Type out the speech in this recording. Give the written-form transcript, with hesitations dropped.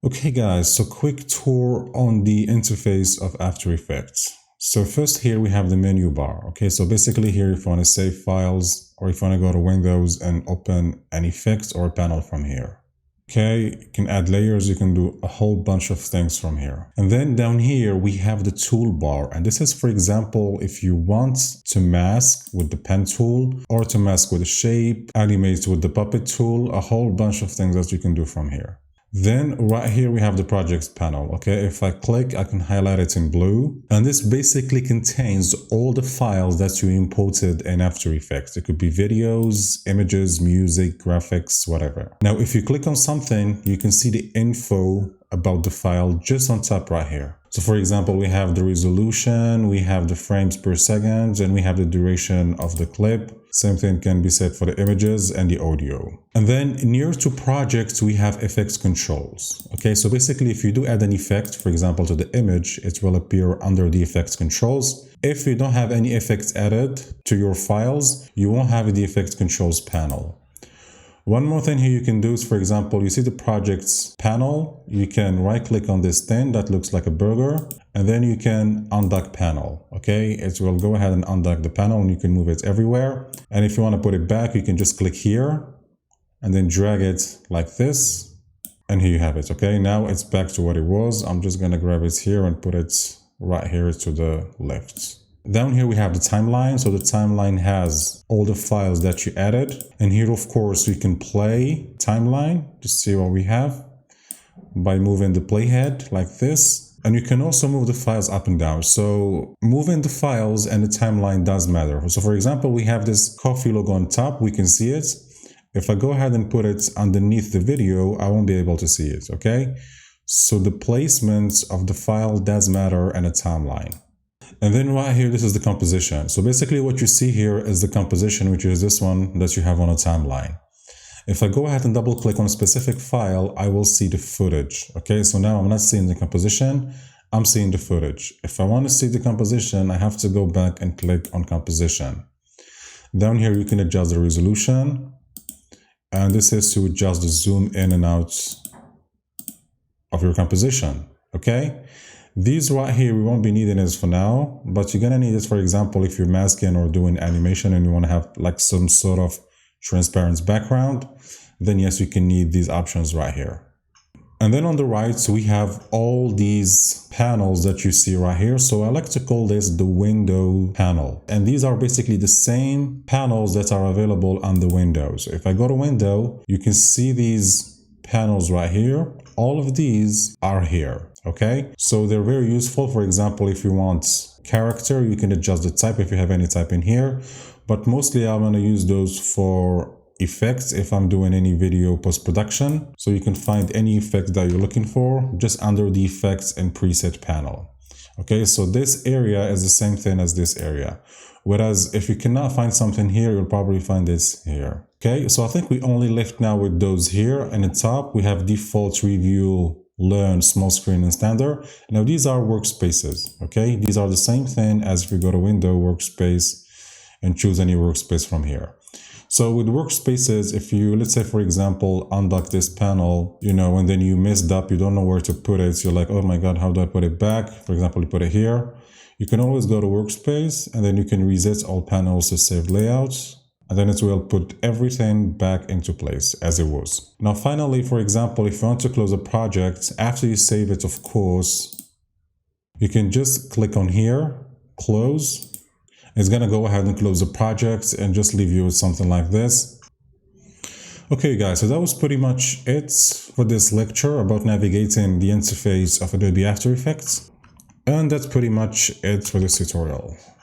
Okay guys, so quick tour on the interface of After Effects. So first here we have the menu bar. Okay, so basically here if you want to save files or if you want to go to Windows and open an effect or a panel from here. Okay, you can add layers, you can do a whole bunch of things from here. And then down here we have the toolbar, and this is for example if you want to mask with the pen tool or to mask with a shape, animate with the puppet tool, a whole bunch of things that you can do from here. Then right here we have the projects panel. Okay, if I click I can highlight it in blue, and this basically contains all the files that you imported in After Effects. It could be videos, images, music, graphics, whatever. Now if you click on something you can see the info about the file just on top right here. So for example we have the resolution, we have the frames per second, and we have the duration of the clip. Same thing can be said for the images and the audio. And then near to projects we have effects controls. Okay, so basically if you do add an effect, for example to the image, it will appear under the effects controls. If you don't have any effects added to your files, you won't have the effects controls panel. One more thing here you can do is, for example, you see the projects panel, you can right click on this thing that looks like a burger, and then you can undock panel. Okay, it will go ahead and undock the panel and you can move it everywhere. And if you want to put it back, you can just click here and then drag it like this. And here you have it. Okay, now it's back to what it was. I'm just going to grab it here and put it right here to the left. Down here we have the timeline. So the timeline has all the files that you added. And here, of course, we can play timeline to see what we have by moving the playhead like this. And you can also move the files up and down. So moving the files and the timeline does matter. So for example, we have this coffee logo on top. We can see it. If I go ahead and put it underneath the video, I won't be able to see it. Okay. So the placement of the file does matter and a timeline. And then right here, this is the composition. So basically what you see here is the composition, which is this one that you have on a timeline. If I go ahead and double click on a specific file, I will see the footage. Okay, so now I'm not seeing the composition, I'm seeing the footage. If I want to see the composition, I have to go back and click on composition. Down here, you can adjust the resolution. And this is to adjust the zoom in and out of your composition. Okay. These right here, we won't be needing this for now, but you're gonna need it, for example, if you're masking or doing animation and you want to have like some sort of transparent background, then yes, you can need these options right here. And then on the right, so we have all these panels that you see right here. So I like to call this the window panel. And these are basically the same panels that are available on the window. So if I go to window, you can see these panels right here. All of these are here. Okay, so they're very useful. For example, if you want character, you can adjust the type if you have any type in here, but mostly I'm going to use those for effects if I'm doing any video post-production. So you can find any effect that you're looking for just under the effects and preset panel. Okay, so this area is the same thing as this area. Whereas if you cannot find something here, you'll probably find this here. Okay, so I think we only left now with those here. And at the top, we have default, review, learn, small screen, and standard. Now these are workspaces. Okay, these are the same thing as if you go to window, workspace, and choose any workspace from here. So with workspaces, if you, let's say for example, undock this panel, you know, and then you messed up, you don't know where to put it. So you're like, oh my God, how do I put it back? For example, you put it here. You can always go to workspace and then you can reset all panels to save layouts. And then it will put everything back into place as it was. Now, finally, for example, if you want to close a project, after you save it, of course, you can just click on here, close. It's going to go ahead and close the project and just leave you with something like this. Okay, guys, so that was pretty much it for this lecture about navigating the interface of Adobe After Effects. And that's pretty much it for this tutorial.